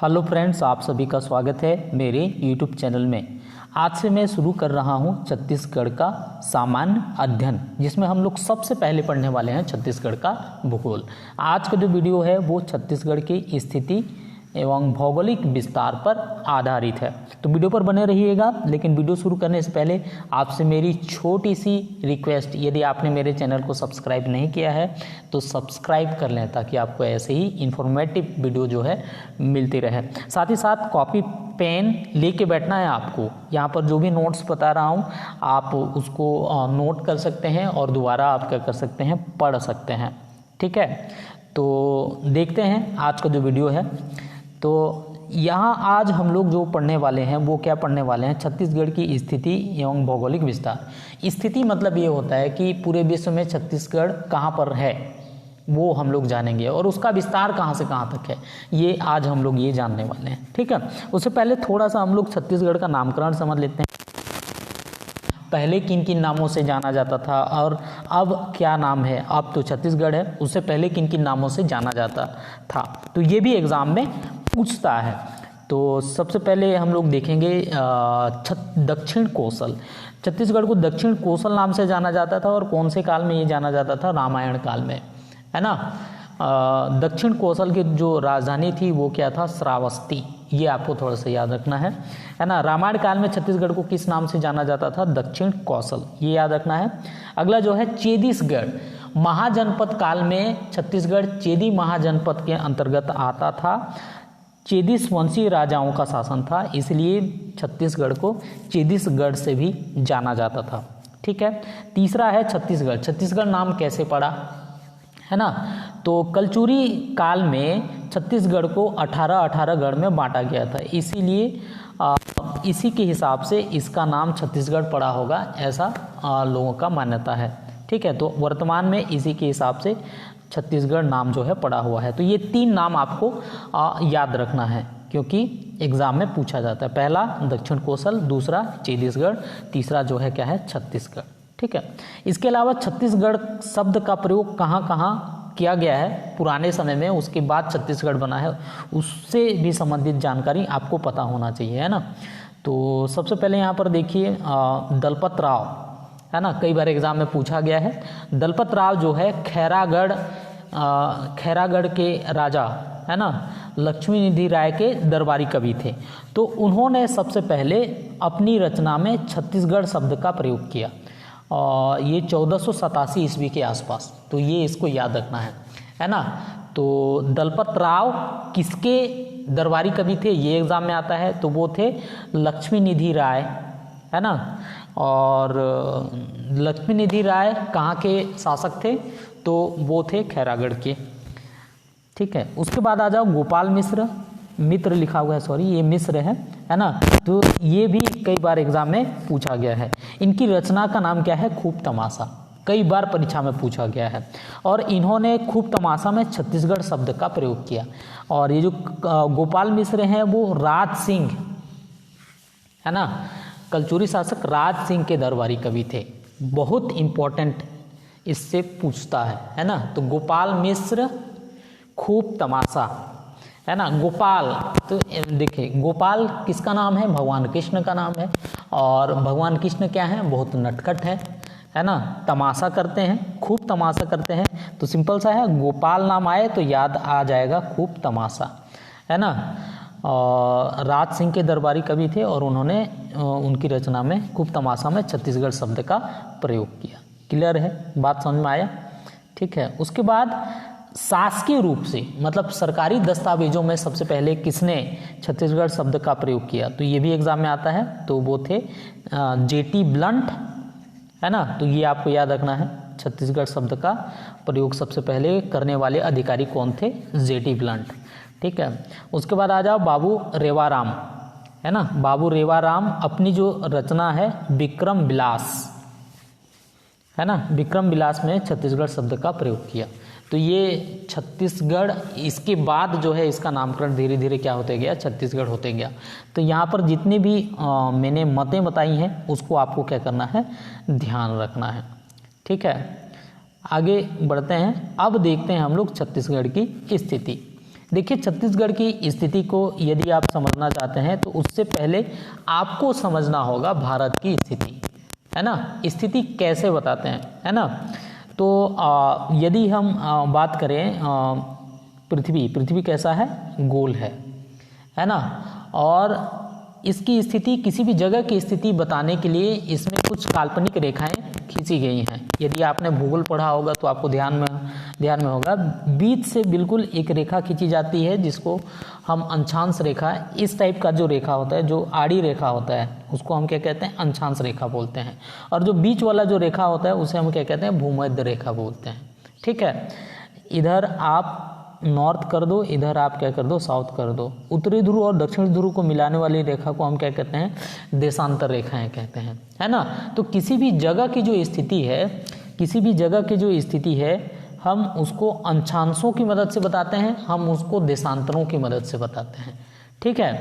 Hello friends, आप सभी का स्वागत है मेरे यूट्यूब चैनल में। आज से मैं शुरू कर रहा हूं छत्तीसगढ़ का सामान्य अध्ययन, जिसमें हम लोग सबसे पहले पढ़ने वाले हैं छत्तीसगढ़ का भूगोल। आज का जो वीडियो है वो छत्तीसगढ़ की स्थिति एवं भौगोलिक विस्तार पर आधारित है, तो वीडियो पर बने रहिएगा। लेकिन वीडियो शुरू करने से पहले आपसे मेरी छोटी सी रिक्वेस्ट, यदि आपने मेरे चैनल को सब्सक्राइब नहीं किया है तो सब्सक्राइब कर लें, ताकि आपको ऐसे ही इन्फॉर्मेटिव वीडियो जो है मिलती रहे। साथ ही साथ कॉपी पेन लेके बैठना है आपको। यहाँ पर जो भी नोट्स बता रहा हूँ आप उसको नोट कर सकते हैं और दोबारा आप क्या कर सकते हैं, पढ़ सकते हैं। ठीक है, तो देखते हैं आज का जो वीडियो है। तो यहाँ आज हम लोग जो पढ़ने वाले हैं वो क्या पढ़ने वाले हैं, छत्तीसगढ़ की स्थिति एवं भौगोलिक विस्तार। स्थिति मतलब ये होता है कि पूरे विश्व में छत्तीसगढ़ कहाँ पर है वो हम लोग जानेंगे, और उसका विस्तार कहाँ से कहाँ तक है ये आज हम लोग ये जानने वाले हैं। ठीक है, उससे पहले थोड़ा सा हम लोग छत्तीसगढ़ का नामकरण समझ लेते हैं। पहले किन किन नामों से जाना जाता था और अब क्या नाम है। अब तो छत्तीसगढ़ है, उससे पहले किन किन नामों से जाना जाता था, तो ये भी एग्ज़ाम में पूछता है। तो सबसे पहले हम लोग देखेंगे दक्षिण कोसल। छत्तीसगढ़ को दक्षिण कोसल नाम से जाना जाता था, और कौन से काल में ये जाना जाता था, रामायण काल में, है ना। दक्षिण कोसल की जो राजधानी थी वो क्या था, श्रावस्ती। ये आपको थोड़ा सा याद रखना है ना। रामायण काल में छत्तीसगढ़ को किस नाम से जाना जाता था, दक्षिण कौशल, ये याद रखना है। अगला जो है चेदीसगढ़। महाजनपद काल में छत्तीसगढ़ चेदी महाजनपद के अंतर्गत आता था। चेदिस वंशीय राजाओं का शासन था, इसलिए छत्तीसगढ़ को चेदिसगढ़ से भी जाना जाता था। ठीक है, तीसरा है छत्तीसगढ़। छत्तीसगढ़ नाम कैसे पड़ा, है ना। तो कलचुरी काल में छत्तीसगढ़ को 18 गढ़ में बांटा गया था, इसीलिए इसी के हिसाब से इसका नाम छत्तीसगढ़ पड़ा होगा, ऐसा लोगों का मान्यता है। ठीक है, तो वर्तमान में इसी के हिसाब से छत्तीसगढ़ नाम जो है पड़ा हुआ है। तो ये तीन नाम आपको याद रखना है, क्योंकि एग्ज़ाम में पूछा जाता है। पहला दक्षिण कोसल, दूसरा चेदीसगढ़, तीसरा जो है क्या है, छत्तीसगढ़। ठीक है, इसके अलावा छत्तीसगढ़ शब्द का प्रयोग कहाँ कहाँ किया गया है पुराने समय में, उसके बाद छत्तीसगढ़ बना है, उससे भी संबंधित जानकारी आपको पता होना चाहिए, है ना। तो सबसे पहले यहाँ पर देखिए दलपत राव, है ना, कई बार एग्जाम में पूछा गया है। दलपत राव जो है खैरागढ़ के राजा, है ना, लक्ष्मी निधि राय के दरबारी कवि थे। तो उन्होंने सबसे पहले अपनी रचना में छत्तीसगढ़ शब्द का प्रयोग किया, और ये 1487 ईस्वी के आसपास। तो ये इसको याद रखना है ना। तो दलपत राव किसके दरबारी कवि थे, ये एग्जाम में आता है। तो वो थे लक्ष्मी निधि राय, है ना। और लक्ष्मी निधि राय कहाँ के शासक थे, तो वो थे खैरागढ़ के। ठीक है, उसके बाद आ जाओ गोपाल मित्र लिखा हुआ है, सॉरी ये मिश्र है ना। तो ये भी कई बार एग्जाम में पूछा गया है। इनकी रचना का नाम क्या है, खूब तमाशा, कई बार परीक्षा में पूछा गया है। और इन्होंने खूब तमाशा में छत्तीसगढ़ शब्द का प्रयोग किया। और ये जो गोपाल मिश्र हैं वो राज सिंह, है ना, कलचुरी शासक राज सिंह के दरबारी कवि थे। बहुत इंपॉर्टेंट, इससे पूछता है ना। तो गोपाल मिश्र, खूब तमाशा, है ना। गोपाल, तो देखिए गोपाल किसका नाम है, भगवान कृष्ण का नाम है। और भगवान कृष्ण क्या है, बहुत नटखट है ना, तमाशा करते हैं, खूब तमाशा करते हैं। तो सिंपल सा है, गोपाल नाम आए तो याद आ जाएगा खूब तमाशा, है ना। और राज सिंह के दरबारी कवि थे, और उन्होंने उनकी रचना में खूब तमाशा में छत्तीसगढ़ शब्द का प्रयोग किया। क्लियर है, बात समझ में आया। ठीक है, उसके बाद शासकीय रूप से, मतलब सरकारी दस्तावेजों में सबसे पहले किसने छत्तीसगढ़ शब्द का प्रयोग किया, तो ये भी एग्जाम में आता है। तो वो थे जेटी ब्लंट, है ना। तो ये आपको याद रखना है, छत्तीसगढ़ शब्द का प्रयोग सबसे पहले करने वाले अधिकारी कौन थे, जेटी ब्लंट। ठीक है, उसके बाद आ जाओ बाबू रेवाराम, है ना। बाबू रेवाराम अपनी जो रचना है विक्रम विलास, है ना, विक्रम विलास में छत्तीसगढ़ शब्द का प्रयोग किया। तो ये छत्तीसगढ़, इसके बाद जो है इसका नामकरण धीरे धीरे क्या होते गया, छत्तीसगढ़ होते गया। तो यहाँ पर जितनी भी मैंने मतें बताई हैं उसको आपको क्या करना है, ध्यान रखना है। ठीक है, आगे बढ़ते हैं। अब देखते हैं हम लोग छत्तीसगढ़ की स्थिति। देखिए, छत्तीसगढ़ की स्थिति को यदि आप समझना चाहते हैं तो उससे पहले आपको समझना होगा भारत की स्थिति, है ना। स्थिति कैसे बताते हैं, है ना। तो यदि हम बात करें, पृथ्वी कैसा है, गोल है ना। और इसकी स्थिति, किसी भी जगह की स्थिति बताने के लिए इसमें कुछ काल्पनिक रेखाएं खींची गई हैं। यदि आपने भूगोल पढ़ा होगा तो आपको ध्यान में होगा, बीच से बिल्कुल एक रेखा खींची जाती है जिसको हम अंशांश रेखा, इस टाइप का जो रेखा होता है, जो आड़ी रेखा होता है, उसको हम क्या कहते हैं, अंशांश रेखा बोलते हैं। और जो बीच वाला जो रेखा होता है उसे हम क्या कहते हैं, भूमध्य रेखा बोलते हैं। ठीक है, इधर आप नॉर्थ कर दो, इधर आप क्या कर दो, साउथ कर दो। उत्तरी ध्रुव और दक्षिणी ध्रुव को मिलाने वाली रेखा को हम क्या कहते हैं, देशांतर रेखाएं कहते हैं, है ना। तो किसी भी जगह की जो स्थिति है, किसी भी जगह की जो स्थिति है, हम उसको अंशांशों की मदद से बताते हैं, हम उसको देशांतरों की मदद से बताते हैं। ठीक है,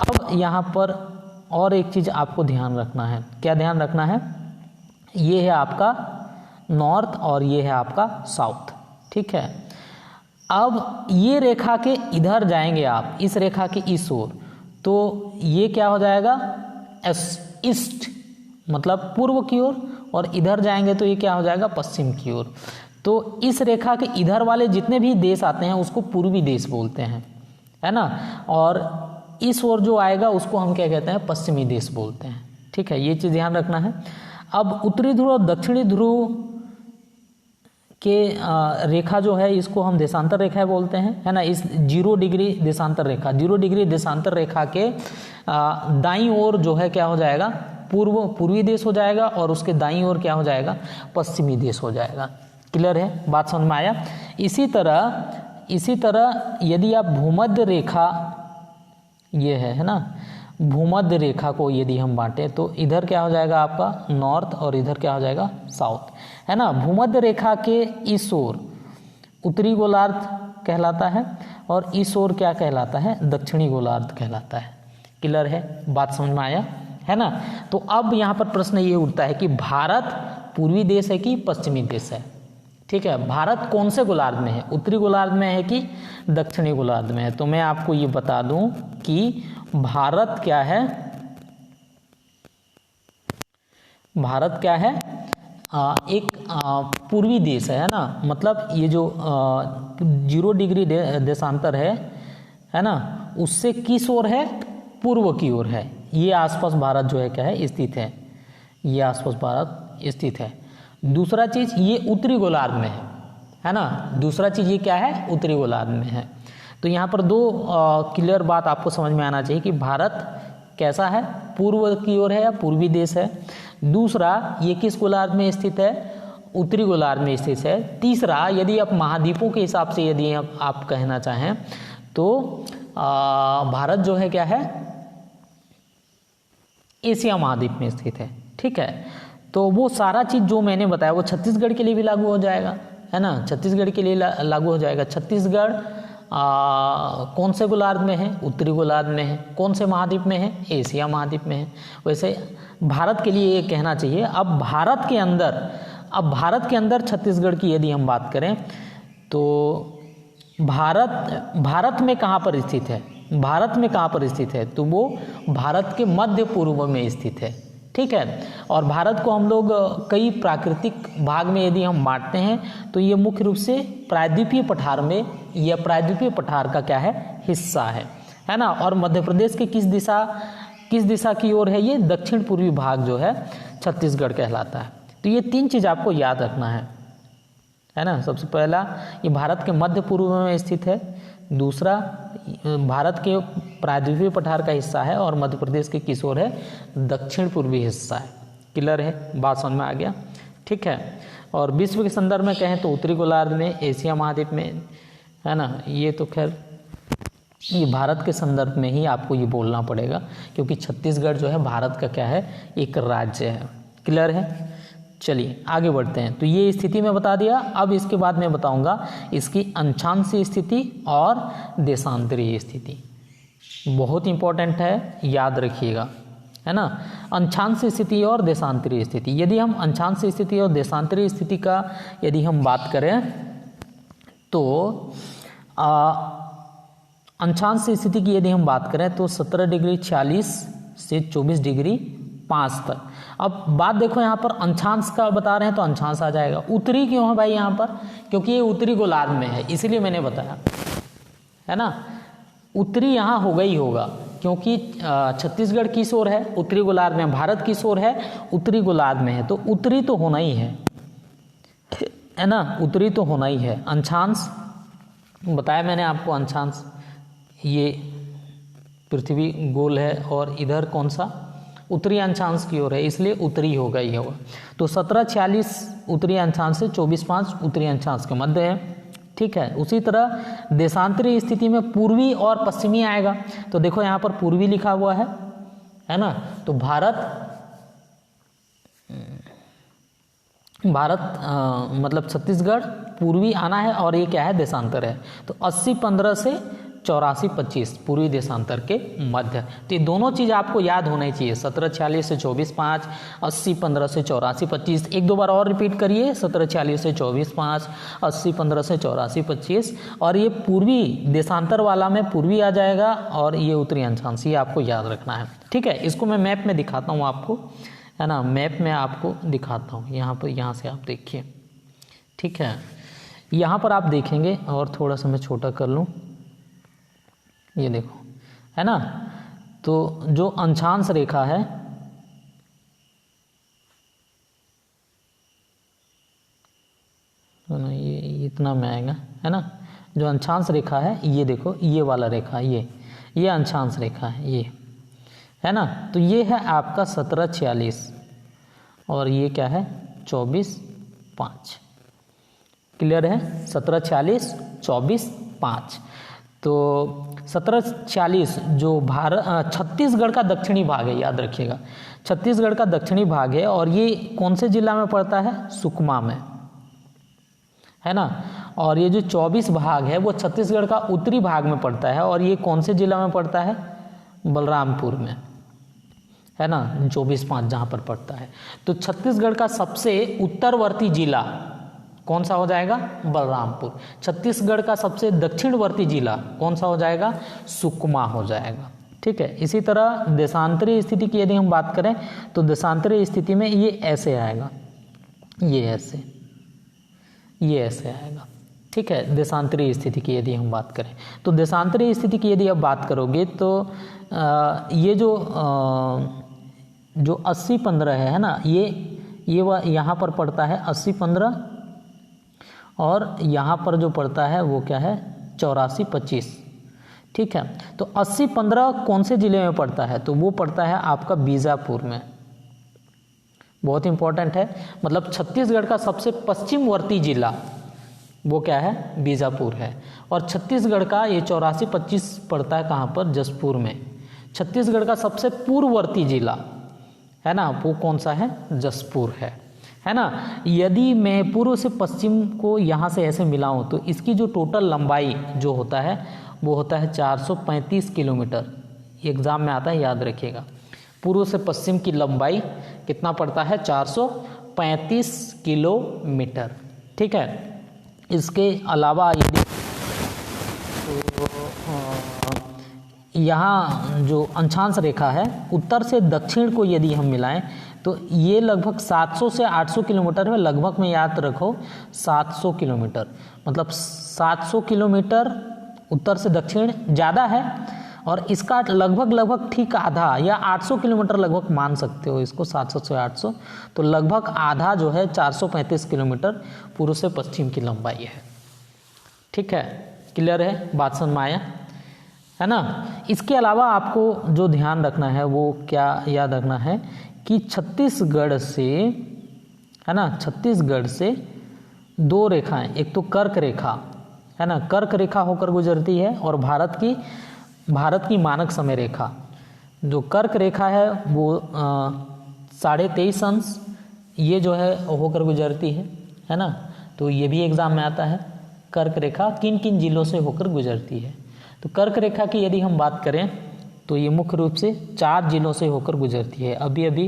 अब यहाँ पर और एक चीज़ आपको ध्यान रखना है। क्या ध्यान रखना है, ये है आपका नॉर्थ और ये है आपका साउथ। ठीक है, अब ये रेखा के इधर जाएंगे आप, इस रेखा के इस ओर, तो ये क्या हो जाएगा, ईस्ट, मतलब पूर्व की ओर, और इधर जाएंगे तो ये क्या हो जाएगा, पश्चिम की ओर। तो इस रेखा के इधर वाले जितने भी देश आते हैं उसको पूर्वी देश बोलते हैं, है ना। और इस ओर जो आएगा उसको हम क्या कहते हैं, पश्चिमी देश बोलते हैं। ठीक है, ये चीज़ ध्यान रखना है। अब उत्तरी ध्रुव और दक्षिणी ध्रुव के रेखा जो है इसको हम देशांतर रेखा बोलते हैं, है ना। इस 0 डिग्री देशांतर रेखा, 0 डिग्री देशांतर रेखा के दाईं ओर जो है क्या हो जाएगा, पूर्वी देश हो जाएगा, और उसके दाईं ओर क्या हो जाएगा, पश्चिमी देश हो जाएगा। क्लियर है, बात समझ में आया। इसी तरह यदि आप भूमध्य रेखा, ये है ना, भूमध्य रेखा को यदि हम बांटें तो इधर क्या हो जाएगा आपका नॉर्थ, और इधर क्या हो जाएगा साउथ, है ना। भूमध्य रेखा के इस ओर उत्तरी गोलार्ध कहलाता है, और इस ओर क्या कहलाता है, दक्षिणी गोलार्ध कहलाता है। क्लियर है, बात समझ में आया, है ना। तो अब यहाँ पर प्रश्न ये उठता है कि भारत पूर्वी देश है कि पश्चिमी देश है। ठीक है, भारत कौन से गोलार्ध में है, उत्तरी गोलार्ध में है कि दक्षिणी गोलार्ध में है। तो मैं आपको ये बता दूं कि भारत क्या है, भारत क्या है, एक पूर्वी देश है ना। मतलब ये जो 0 डिग्री देशांतर है ना, उससे किस ओर है, पूर्व की ओर है। ये आसपास भारत जो है क्या है, स्थित है, ये आसपास भारत स्थित है। दूसरा चीज, ये उत्तरी गोलार्ध में है ना। दूसरा चीज ये क्या है, उत्तरी गोलार्ध में है। तो यहाँ पर दो क्लियर बात आपको समझ में आना चाहिए कि भारत कैसा है, पूर्व की ओर है या पूर्वी देश है। दूसरा, ये किस गोलार्ध में स्थित है, उत्तरी गोलार्ध में स्थित है। तीसरा, यदि आप महाद्वीपों के हिसाब से यदि आप कहना चाहें तो भारत जो है क्या है, एशिया महाद्वीप में स्थित है। ठीक है, तो वो सारा चीज़ जो मैंने बताया वो छत्तीसगढ़ के लिए भी लागू हो जाएगा, है ना। छत्तीसगढ़ के लिए लागू हो जाएगा। छत्तीसगढ़ कौन से गोलार्ध में है, उत्तरी गोलार्ध में है। कौन से महाद्वीप में है, एशिया महाद्वीप में है। वैसे भारत के लिए ये कहना चाहिए। अब भारत के अंदर छत्तीसगढ़ की यदि हम बात करें तो भारत में कहाँ पर स्थित है, भारत में कहाँ पर स्थित है, तो वो भारत के मध्य पूर्व में स्थित है। ठीक है, और भारत को हम लोग कई प्राकृतिक भाग में यदि हम बांटते हैं तो ये मुख्य रूप से प्रायद्वीपीय पठार में, यह प्रायद्वीपीय पठार का क्या है, हिस्सा है ना। और मध्य प्रदेश के किस दिशा की ओर है, ये दक्षिण पूर्वी भाग जो है छत्तीसगढ़ कहलाता है। तो ये 3 चीज़ आपको याद रखना है ना। सबसे पहला, ये भारत के मध्य पूर्व में स्थित है। दूसरा, भारत के प्रायद्वीपीय पठार का हिस्सा है, और मध्य प्रदेश के किस ओर है, दक्षिण पूर्वी हिस्सा है। क्लियर है, बात समझ में आ गया। ठीक है, और विश्व के संदर्भ में कहें तो उत्तरी गोलार्ध में, एशिया महाद्वीप में, है ना। ये तो खैर ये भारत के संदर्भ में ही आपको ये बोलना पड़ेगा, क्योंकि छत्तीसगढ़ जो है भारत का क्या है, एक राज्य है। क्लियर है, चलिए आगे बढ़ते हैं। तो ये स्थिति में बता दिया। अब इसके बाद मैं बताऊंगा इसकी अंशांशीय स्थिति और देशांतरीय स्थिति। बहुत इंपॉर्टेंट है, याद रखिएगा, है ना। अंशांशीय स्थिति और देशांतरीय स्थिति। यदि हम अंशांशीय स्थिति और देशांतरीय स्थिति का यदि हम बात करें तो अंशांश स्थिति की यदि हम बात करें तो 17 डिग्री 46 से 24 डिग्री 5 तक। अब बात देखो यहाँ पर अंशांश का बता रहे हैं तो अंशांश आ जाएगा। उत्तरी क्यों है भाई यहाँ पर, क्योंकि ये उत्तरी गोलार्ध में है, इसीलिए मैंने बताया, है ना। उत्तरी यहाँ होगा ही होगा, क्योंकि छत्तीसगढ़ किस ओर है, उत्तरी गोलार्ध में, भारत किस ओर है, उत्तरी गोलार्ध में है, तो उत्तरी तो होना ही है ना, उत्तरी तो होना ही है। अंशांश बताया मैंने आपको, अंशांश ये पृथ्वी गोल है और इधर कौन सा, उत्तरी अंशांश की ओर है, इसलिए उत्तरी होगा ही होगा। तो 1746 उत्तरी अंशांश से 24.5 उत्तरी अंशांश के मध्य है, ठीक है। उसी तरह देशांतरी स्थिति में पूर्वी और पश्चिमी आएगा, तो देखो यहाँ पर पूर्वी लिखा हुआ है ना। तो भारत मतलब छत्तीसगढ़ पूर्वी आना है और ये क्या है, देशांतर है। तो 80-15 से 84-25 पूर्वी देशांतर के मध्य। तो ये दोनों चीज़ आपको याद होनी चाहिए, 1746 से 24.5, 80-15 से 84-25। एक दो बार और रिपीट करिए, 1746 से 24.5, 80-15 से 84-25, और ये पूर्वी देशांतर वाला में पूर्वी आ जाएगा और ये उत्तरी अंशांश, ये आपको याद रखना है, ठीक है। इसको मैं मैप में दिखाता हूँ आपको, है ना, मैप में आपको दिखाता हूँ यहाँ पर, यहाँ से आप देखिए, ठीक है। यहाँ पर आप देखेंगे, और थोड़ा सा मैं छोटा कर लूँ, ये देखो, है ना। तो जो अंशांश रेखा है, तो ये इतना में आएगा, है ना। जो अंशांश रेखा है, ये देखो, ये वाला रेखा, ये अंशांश रेखा है, ये, है ना। तो ये है आपका 1746 और ये क्या है, 24.5। क्लियर है, 1746, 24.5। तो 1746 जो छत्तीसगढ़ का दक्षिणी भाग है, याद रखिएगा, छत्तीसगढ़ का दक्षिणी भाग है, और ये कौन से जिला में पड़ता है, सुकमा में, है ना। और ये जो 24 भाग है वो छत्तीसगढ़ का उत्तरी भाग में पड़ता है, और ये कौन से जिला में पड़ता है, बलरामपुर में, है ना, 24.5 जहाँ पर पड़ता है। तो छत्तीसगढ़ का सबसे उत्तरवर्ती जिला कौन सा हो जाएगा, बलरामपुर। छत्तीसगढ़ का सबसे दक्षिणवर्ती जिला कौन सा हो जाएगा, सुकमा हो जाएगा, ठीक है। इसी तरह देशांतरी स्थिति की यदि हम बात करें तो देशांतरी स्थिति में ये ऐसे आएगा, ये ऐसे आएगा, ठीक है। देशांतरी स्थिति की यदि हम बात करें तो देशांतरी स्थिति की यदि आप बात करोगे तो ये जो 80-15 है ना, ये यहाँ पर पड़ता है 80-15, और यहाँ पर जो पड़ता है वो क्या है, 84-25, ठीक है। तो 80-15 कौन से ज़िले में पड़ता है, तो वो पड़ता है आपका बीजापुर में, बहुत इंपॉर्टेंट है। मतलब छत्तीसगढ़ का सबसे पश्चिमवर्ती जिला वो क्या है, बीजापुर है। और छत्तीसगढ़ का ये 84-25 पड़ता है कहाँ पर, जसपुर में। छत्तीसगढ़ का सबसे पूर्ववर्ती जिला है ना, वो कौन सा है, जसपुर है ना। यदि मैं पूर्व से पश्चिम को यहाँ से ऐसे मिलाऊँ तो इसकी जो टोटल लंबाई जो होता है वो होता है 435 किलोमीटर। एग्ज़ाम में आता है, याद रखिएगा। पूर्व से पश्चिम की लंबाई कितना पड़ता है, 435 किलोमीटर, ठीक है। इसके अलावा यदि यहाँ जो अंशांश रेखा है, उत्तर से दक्षिण को यदि हम मिलाएं तो ये लगभग 700 से 800 किलोमीटर में, लगभग में याद रखो 700 किलोमीटर, मतलब 700 किलोमीटर उत्तर से दक्षिण ज़्यादा है, और इसका लगभग ठीक आधा या 800 किलोमीटर लगभग मान सकते हो इसको, 700 से 800, तो लगभग आधा जो है 435 किलोमीटर पूर्व से पश्चिम की लंबाई है, ठीक है। क्लियर है, बात समझ में आया, है ना। इसके अलावा आपको जो ध्यान रखना है वो क्या याद रखना है कि छत्तीसगढ़ से, है ना, छत्तीसगढ़ से दो रेखाएं, एक तो कर्क रेखा, है ना, कर्क रेखा होकर गुजरती है, और भारत की मानक समय रेखा। जो कर्क रेखा है वो 23.5 अंश ये जो है होकर गुजरती है ना। तो ये भी एग्जाम में आता है, कर्क रेखा किन किन जिलों से होकर गुजरती है। तो कर्क रेखा की यदि हम बात करें तो ये मुख्य रूप से 4 जिलों से होकर गुजरती है। अभी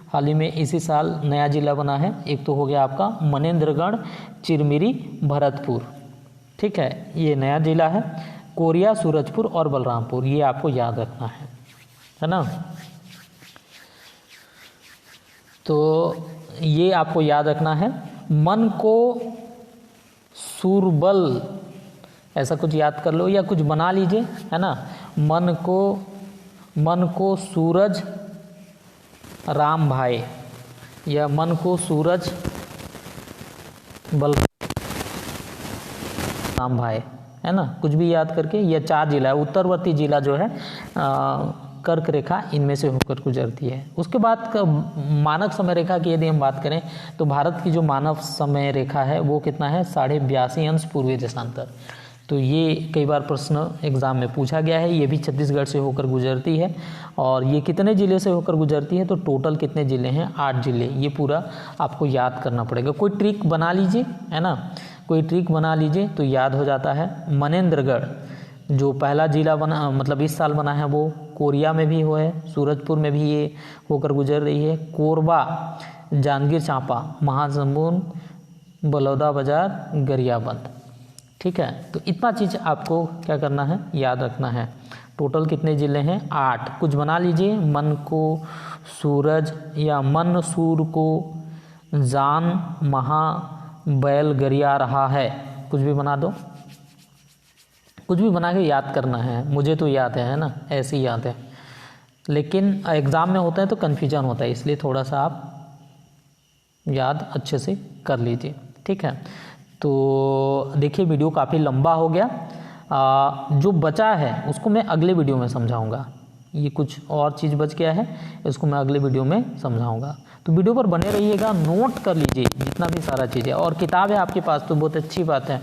हाल ही में इसी साल नया जिला बना है, एक तो हो गया आपका मनेंद्रगढ़, चिरमिरी, भरतपुर, ठीक है, ये नया जिला है। कोरिया, सूरजपुर और बलरामपुर, ये आपको याद रखना है ना। तो ये आपको याद रखना है। मन को सूरबल, ऐसा कुछ याद कर लो या कुछ बना लीजिए, है ना। मन को सूरज राम भाई, या मन को सूरज बल राम भाई, है ना। कुछ भी याद करके, ये 4 जिला है, उत्तरवर्ती जिला जो है कर्क रेखा इनमें से होकर गुजरती है। उसके बाद मानक समय रेखा की यदि हम बात करें तो भारत की जो मानव समय रेखा है वो कितना है, 82.5 अंश पूर्वी देशांतर। तो ये कई बार प्रश्न एग्जाम में पूछा गया है। ये भी छत्तीसगढ़ से होकर गुजरती है। और ये कितने ज़िले से होकर गुजरती है, तो टोटल कितने ज़िले हैं, 8 ज़िले। ये पूरा आपको याद करना पड़ेगा। कोई ट्रिक बना लीजिए, है ना, कोई ट्रिक बना लीजिए तो याद हो जाता है। मनेंद्रगढ़ जो पहला ज़िला बना, मतलब इस साल बना है, वो कोरिया में भी हो है, सूरजपुर में भी ये होकर गुजर रही है। कोरबा, जांजगीर चांपा, महासमुंद, बलौदाबाजार, गरियाबंद। ठीक है, तो इतना चीज़ आपको क्या करना है, याद रखना है। टोटल कितने ज़िले हैं, 8। कुछ बना लीजिए, मन को सूरज, या मन सूर को जान महा बैल गरिया रहा है, कुछ भी बना दो, कुछ भी बना के याद करना है। मुझे तो याद है ना, ऐसे ही याद है, लेकिन एग्ज़ाम में होता है तो कन्फ्यूजन होता है, इसलिए थोड़ा सा आप याद अच्छे से कर लीजिए। ठीक है, तो देखिए वीडियो काफ़ी लंबा हो गया। जो बचा है उसको मैं अगले वीडियो में समझाऊंगा। ये कुछ और चीज़ बच गया है, इसको मैं अगले वीडियो में समझाऊंगा। तो वीडियो पर बने रहिएगा, नोट कर लीजिए जितना भी सारा चीज़ है। और किताब है आपके पास तो बहुत अच्छी बात है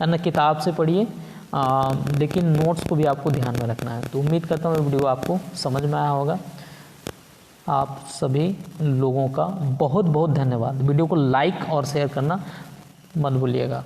ना, किताब से पढ़िए, लेकिन नोट्स को भी आपको ध्यान में रखना है। तो उम्मीद करता हूँ वीडियो आपको समझ में आया होगा। आप सभी लोगों का बहुत बहुत धन्यवाद। वीडियो को लाइक और शेयर करना मत भूलिएगा।